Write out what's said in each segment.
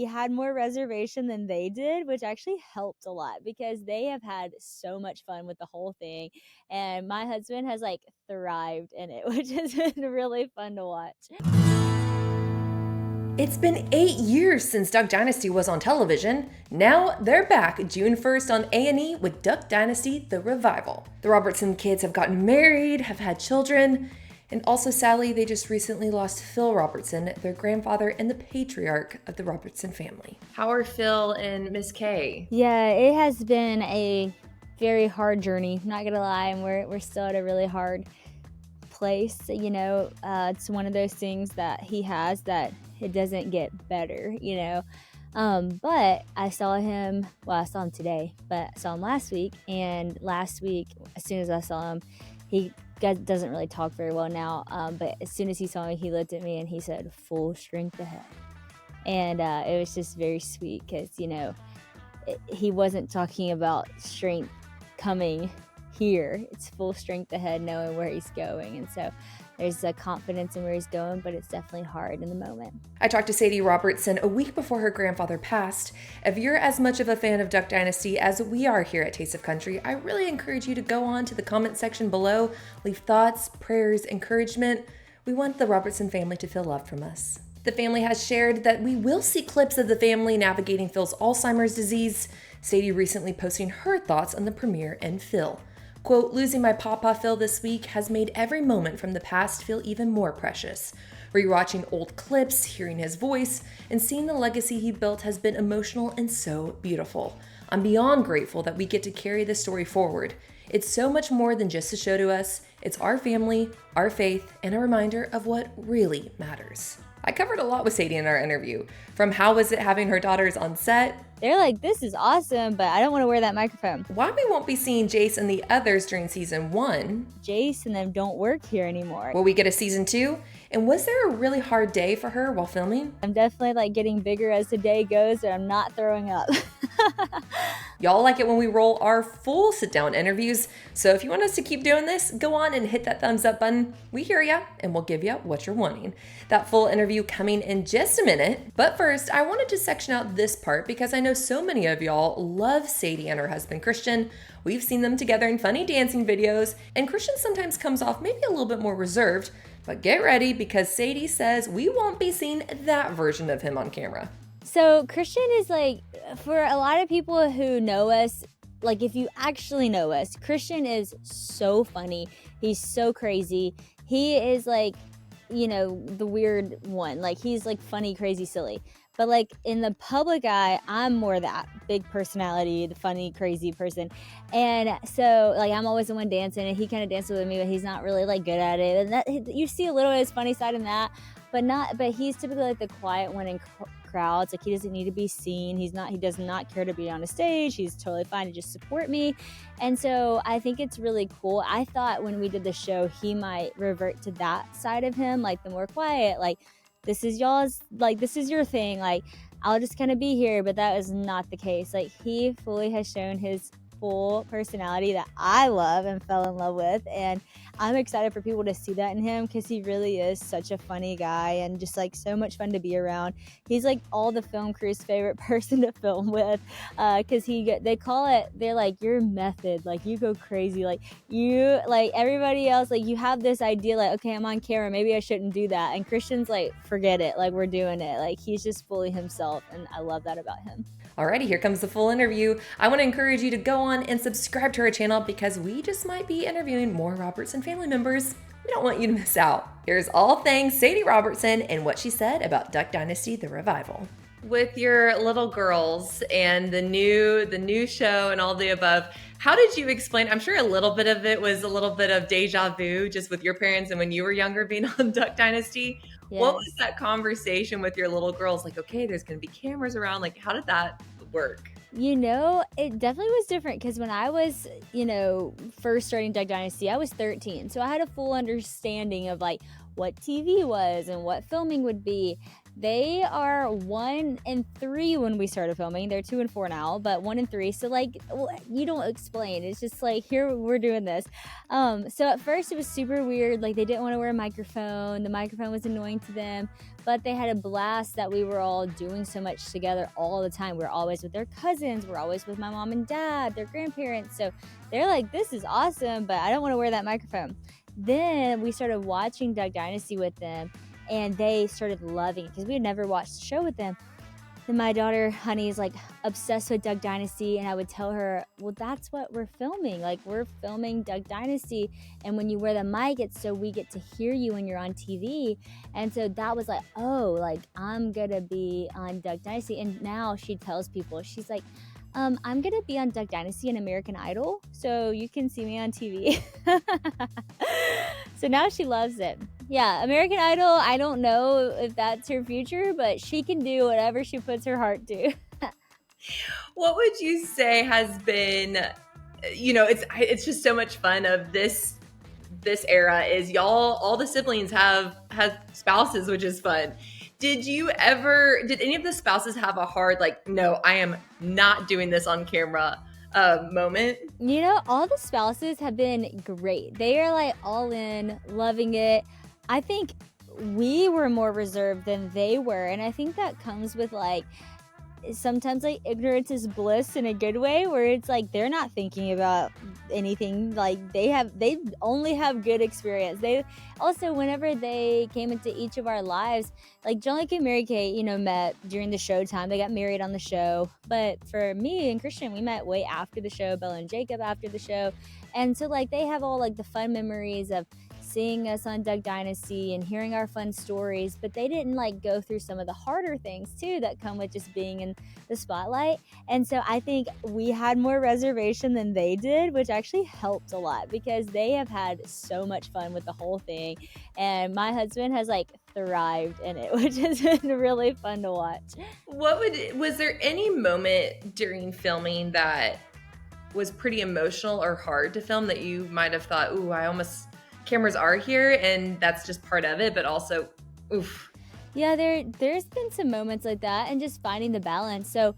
we had more reservation than they did, which actually helped a lot because they have had so much fun with the whole thing. And my husband has like thrived in it, which has been really fun to watch. It's been 8 years since Duck Dynasty was on television. Now they're back June 1st on A&E with Duck Dynasty, The Revival. The Robertson kids have gotten married, have had children, and also sadly, they just recently lost Phil Robertson, their grandfather and the patriarch of the Robertson family. How are Phil and Miss Kay? Yeah, it has been a very hard journey, not gonna lie, and we're still at a really hard place. You know, it's one of those things that he has that it doesn't get better, you know. But I saw him today, but I saw him last week, and last week, as soon as I saw him, he doesn't really talk very well now, but as soon as he saw me, he looked at me and he said, "Full strength ahead." And it was just very sweet because, you know, he wasn't talking about strength coming here. It's full strength ahead, knowing where he's going. And so there's a confidence in where he's going, but it's definitely hard in the moment. I talked to Sadie Robertson a week before her grandfather passed. If you're as much of a fan of Duck Dynasty as we are here at Taste of Country, I really encourage you to go on to the comment section below, leave thoughts, prayers, encouragement. We want the Robertson family to feel love from us. The family has shared that we will see clips of the family navigating Phil's Alzheimer's disease. Sadie recently posting her thoughts on the premiere and Phil. Quote, "Losing my papa Phil this week has made every moment from the past feel even more precious. Rewatching old clips, hearing his voice, and seeing the legacy he built has been emotional and so beautiful. I'm beyond grateful that we get to carry this story forward. It's so much more than just a show to us. It's our family, our faith, and a reminder of what really matters." I covered a lot with Sadie in our interview, from how was it having her daughters on set. They're like, "This is awesome, but I don't want to wear that microphone." Why we won't be seeing Jase and the others during season 1. Jase and them don't work here anymore. Will we get a season 2? And was there a really hard day for her while filming? I'm definitely like getting bigger as the day goes, and I'm not throwing up. Y'all like it when we roll our full sit-down interviews, so if you want us to keep doing this, go on and hit that thumbs up button. We hear ya, and we'll give ya what you're wanting. That full interview coming in just a minute, but first, I wanted to section out this part because I know so many of y'all love Sadie and her husband Christian. We've seen them together in funny dancing videos, and Christian sometimes comes off maybe a little bit more reserved, but get ready because Sadie says we won't be seeing that version of him on camera. So Christian is like, for a lot of people who know us, like if you actually know us, Christian is so funny. He's so crazy. He is like, you know, the weird one. Like he's like funny, crazy, silly. But like in the public eye, I'm more that big personality, the funny, crazy person. And so like I'm always the one dancing, and he kind of dances with me, but he's not really like good at it. And that you see a little of his funny side in that, but he's typically like the quiet one in crowds. Like he doesn't need to be seen. He does not care to be on a stage. He's totally fine to just support me. And so I think it's really cool. I thought when we did the show, he might revert to that side of him, like the more quiet, like this is y'all's, like this is your thing, like I'll just kind of be here. But that is not the case. Like he fully has shown his full personality that I love and fell in love with, and I'm excited for people to see that in him because he really is such a funny guy and just like so much fun to be around. He's like all the film crew's favorite person to film with because they're like your method, like you go crazy, like you, like everybody else, like you have this idea like, okay, I'm on camera, maybe I shouldn't do that, and Christian's like, forget it, like we're doing it. Like he's just fully himself, and I love that about him. Alrighty, here comes the full interview. I want to encourage you to go on and subscribe to our channel because we just might be interviewing more Robertson family members. We don't want you to miss out. Here's all things Sadie Robertson and what she said about Duck Dynasty, The Revival. With your little girls and the new show and all the above, how did you explain? I'm sure a little bit of it was a little bit of deja vu just with your parents and when you were younger being on Duck Dynasty. Yes. What was that conversation with your little girls? Like, okay, there's going to be cameras around. Like, how did that work? You know, it definitely was different because when I was, you know, first starting Duck Dynasty, I was 13. So I had a full understanding of like what TV was and what filming would be. They are 1 and 3 when we started filming. They're 2 and 4 now, but 1 and 3. So like, you don't explain. It's just like, here, we're doing this. So at first it was super weird. Like they didn't want to wear a microphone. The microphone was annoying to them. but they had a blast that we were all doing so much together all the time. We're always with their cousins, we're always with my mom and dad, their grandparents. So they're like, this is awesome, but I don't want to wear that microphone. Then we started watching Duck Dynasty with them, and they started loving it because we had never watched the show with them. Then my daughter, Honey, is like obsessed with Duck Dynasty, and I would tell her, well, that's what we're filming. Like, we're filming Duck Dynasty, and when you wear the mic, it's so we get to hear you when you're on TV. And so that was like, oh, like, I'm gonna be on Duck Dynasty. And now she tells people, she's like, I'm gonna be on Duck Dynasty and American Idol, so you can see me on TV. So now she loves it. Yeah, American Idol, I don't know if that's her future, but she can do whatever she puts her heart to. What would you say has been, it's just so much fun of this era is y'all, all the siblings have spouses, which is fun. Did any of the spouses have a hard, like, no, I am not doing this on camera moment? All the spouses have been great. They are like all in, loving it. I think we were more reserved than they were. And I think that comes with like, sometimes like ignorance is bliss in a good way, where it's like they're not thinking about anything. Like they only have good experience. They also, whenever they came into each of our lives, like John Lake and Mary Kate, met during the show time. They got married on the show, but for me and Christian, we met way after the show. Bella and Jacob after the show. And so like they have all like the fun memories of seeing us on Duck Dynasty and hearing our fun stories, but they didn't like go through some of the harder things too that come with just being in the spotlight. And so I think we had more reservation than they did, which actually helped a lot because they have had so much fun with the whole thing. And my husband has like thrived in it, which has been really fun to watch. Was there any moment during filming that was pretty emotional or hard to film that you might have thought, ooh, cameras are here and that's just part of it, but also, oof? Yeah, there's been some moments like that, and just finding the balance. So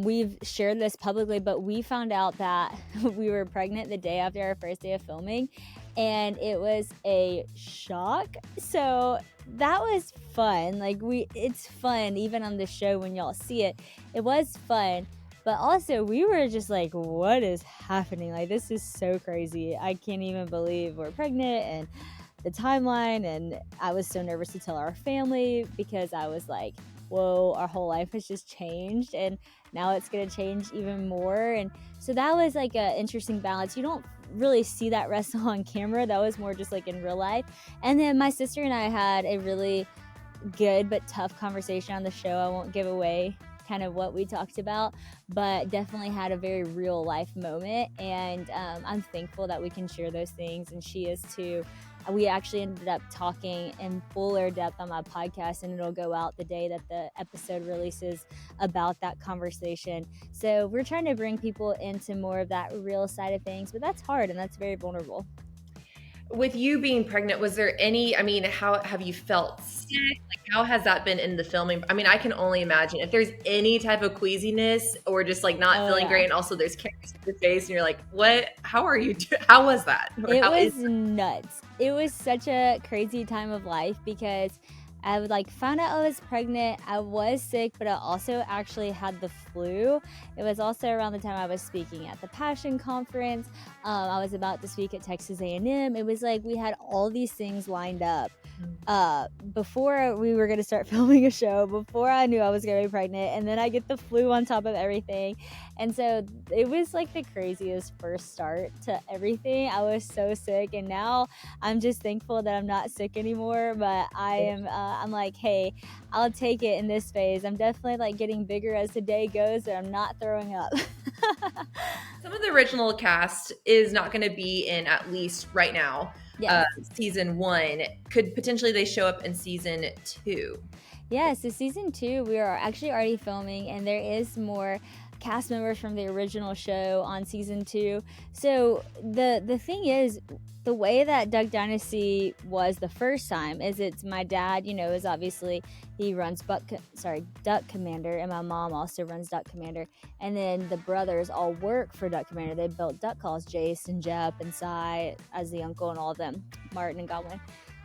we've shared this publicly, but we found out that we were pregnant the day after our first day of filming, and it was a shock. So that was fun. Like it's fun even on the show when y'all see it. It was fun. But also, we were just like, what is happening? Like, this is so crazy. I can't even believe we're pregnant and the timeline. And I was so nervous to tell our family because I was like, whoa, our whole life has just changed. And now it's going to change even more. And so that was like an interesting balance. You don't really see that wrestle on camera. That was more just like in real life. And then my sister and I had a really good but tough conversation on the show. I won't give away kind of what we talked about, but definitely had a very real life moment, and I'm thankful that we can share those things, and she is too. We actually ended up talking in fuller depth on my podcast, and it'll go out the day that the episode releases about that conversation. So we're trying to bring people into more of that real side of things, but that's hard and that's very vulnerable. With you being pregnant, was there how have you felt sick? Like, how has that been in the filming? I mean, I can only imagine if there's any type of queasiness or just like not feeling great. And also there's cameras in your face and you're like, what, how are you how was that? It was nuts. It was such a crazy time of life because I would found out I was pregnant. I was sick, but I also actually had the flu. It was also around the time I was speaking at the Passion Conference. I was about to speak at Texas A&M. It was like we had all these things lined up before we were going to start filming a show, before I knew I was going to be pregnant, and then I get the flu on top of everything. And so it was like the craziest first start to everything. I was so sick, and now I'm just thankful that I'm not sick anymore, but I'm like, hey, I'll take it in this phase. I'm definitely getting bigger as the day goes, but I'm not throwing up. Some of the original cast is not going to be in, at least right now, yes. Season 1. Could potentially they show up in season 2? Yeah, so season 2, we are actually already filming, and there is more cast members from the original show on season 2. So the thing is, the way that Duck Dynasty was the first time is it's my dad, is obviously he runs Duck Commander, and my mom also runs Duck Commander. And then the brothers all work for Duck Commander. They built duck calls, Jase and Jep and Cy as the uncle and all of them, Martin and Godwin.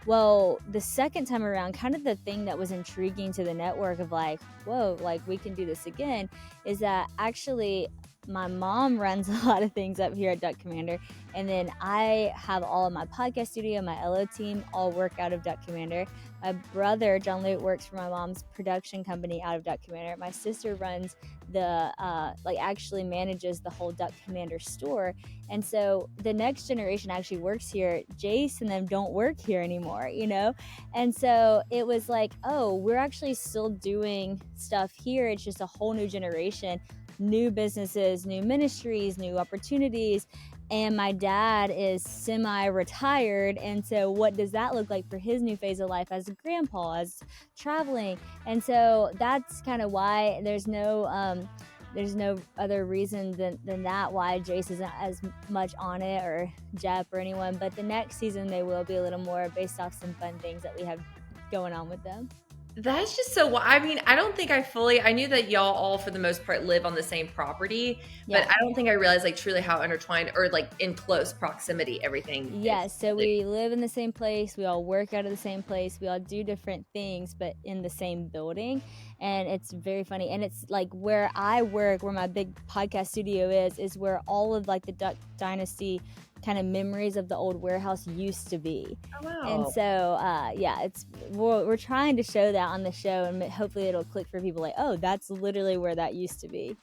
Well, the second time around, kind of the thing that was intriguing to the network of like, whoa, like we can do this again, is that actually my mom runs a lot of things up here at Duck Commander. And then I have all of my podcast studio, my LO team, all work out of Duck Commander. My brother, John Luke, works for my mom's production company out of Duck Commander. My sister runs actually manages the whole Duck Commander store. And so the next generation actually works here. Jase and them don't work here anymore, you know? And so it was like, oh, we're actually still doing stuff here. It's just a whole new generation, new businesses, new ministries, new opportunities. And my dad is semi-retired. And so what does that look like for his new phase of life as a grandpa, as traveling? And so that's kind of why there's no other reason than that why Jace isn't as much on it, or Jep or anyone. But the next season they will be a little more based off some fun things that we have going on with them. That's just so, I mean, I don't think I knew that y'all all for the most part live on the same property, but Yeah. I don't think I realized like truly how intertwined or like in close proximity everything Yes, is. so we live in the same place, we all work out of the same place, we all do different things, but in the same building. And it's very funny. And it's like where I work, where my big podcast studio is where all of like the Duck Dynasty kind of memories of the old warehouse used to be. Oh, wow. And so we're trying to show that on the show, and hopefully it'll click for people like, oh, that's literally where that used to be.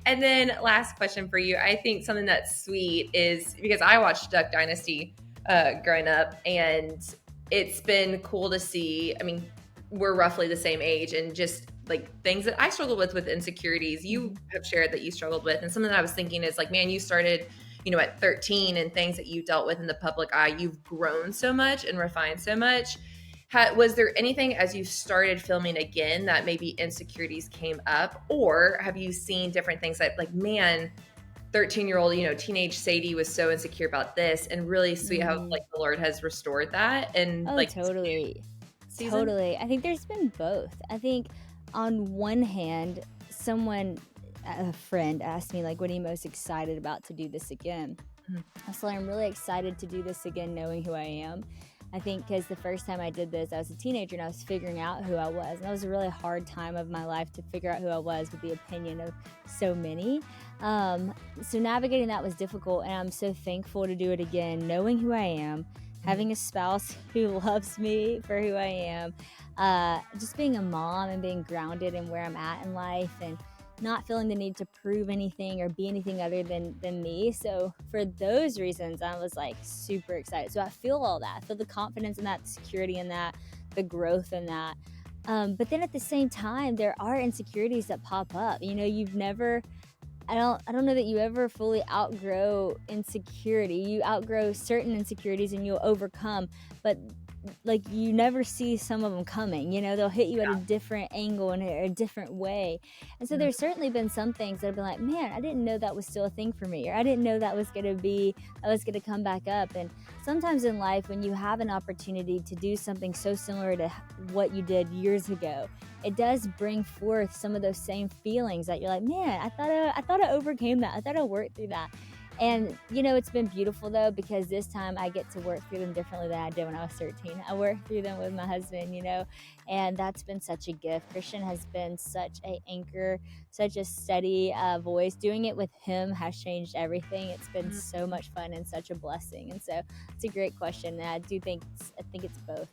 And then last question for you. I think something that's sweet is because I watched Duck Dynasty growing up, and it's been cool to see. I mean, we're roughly the same age, and just like things that I struggled with insecurities, you have shared that you struggled with. And something that I was thinking is like, man, you started, at 13, and things that you dealt with in the public eye, you've grown so much and refined so much. Was there anything as you started filming again that maybe insecurities came up, or have you seen different things that like, man, 13-year-old, teenage Sadie was so insecure about this, and really sweet how like the Lord has restored that. And Totally. Totally. I think there's been both. I think on one hand, a friend asked me like, what are you most excited about to do this again? So I'm really excited to do this again, knowing who I am. I think because the first time I did this, I was a teenager and I was figuring out who I was. And that was a really hard time of my life to figure out who I was with the opinion of so many. So navigating that was difficult, and I'm so thankful to do it again, knowing who I am, having a spouse who loves me for who I am, just being a mom and being grounded in where I'm at in life, and not feeling the need to prove anything or be anything other than me. So for those reasons, I was like super excited. So I feel all that. I feel the confidence in that, the security in that, the growth in that. But then at the same time, there are insecurities that pop up. I don't know that you ever fully outgrow insecurity. You outgrow certain insecurities and you'll overcome, but like you never see some of them coming, they'll hit you at a different angle and a different way. And so there's certainly been some things that have been like, man, I didn't know that was still a thing for me, or I didn't know that was going to come back up. And sometimes in life, when you have an opportunity to do something so similar to what you did years ago, it does bring forth some of those same feelings that you're like, man, I thought I overcame that. I thought I worked through that. And, it's been beautiful, though, because this time I get to work through them differently than I did when I was 13. I worked through them with my husband, and that's been such a gift. Christian has been such an anchor, such a steady voice. Doing it with him has changed everything. It's been so much fun and such a blessing. And so it's a great question. And I think it's both.